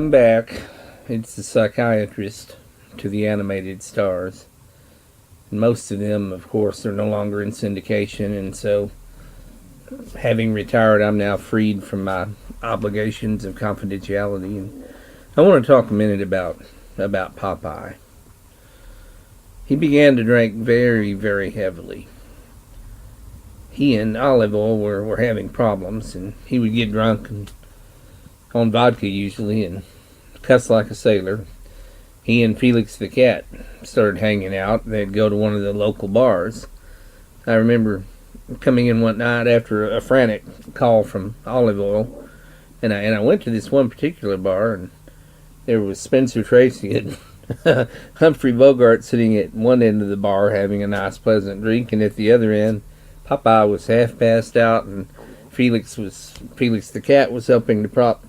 I'm back. It's the psychiatrist to the animated stars. Most of them, of course, are no longer in syndication, and so, having retired, I'm now freed from my obligations of confidentiality. And I want to talk a minute about Popeye. He began to drink very, very heavily. He and Olive Oil were having problems, and he would get drunk and on vodka usually and cuss like a sailor. He and Felix the cat started hanging out. They'd go to one of the local bars. I remember coming in one night after a frantic call from Olive Oil, and I went to this one particular bar, and there was Spencer Tracy and Humphrey Bogart sitting at one end of the bar having a nice pleasant drink, and at the other end Popeye was half passed out, and Felix the cat was helping to prop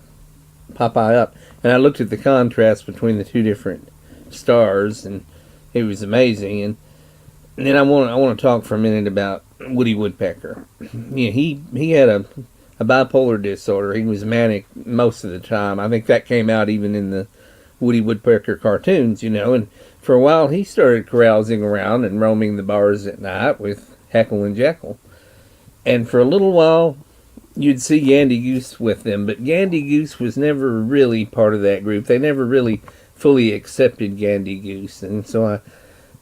Popeye up. And I looked at the contrast between the two different stars, and it was amazing. And then I want to talk for a minute about Woody Woodpecker. Yeah, he had a bipolar disorder. He was manic most of the time. I think that came out even in the Woody Woodpecker cartoons, and for a while he started carousing around and roaming the bars at night with Heckle and Jekyll. And for a little while you'd see Gandy Goose with them, but Gandy Goose was never really part of that group. They never really fully accepted Gandy Goose, and so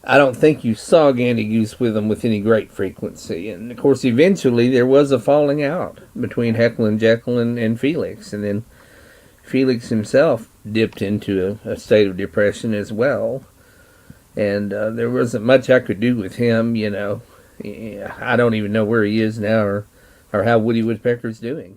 I don't think you saw Gandy Goose with them with any great frequency. And of course eventually there was a falling out between Heckle and Jekyll and Felix, and then Felix himself dipped into a state of depression as well, and there wasn't much I could do with him. I don't even know where he is now, or how Woody Woodpecker's doing.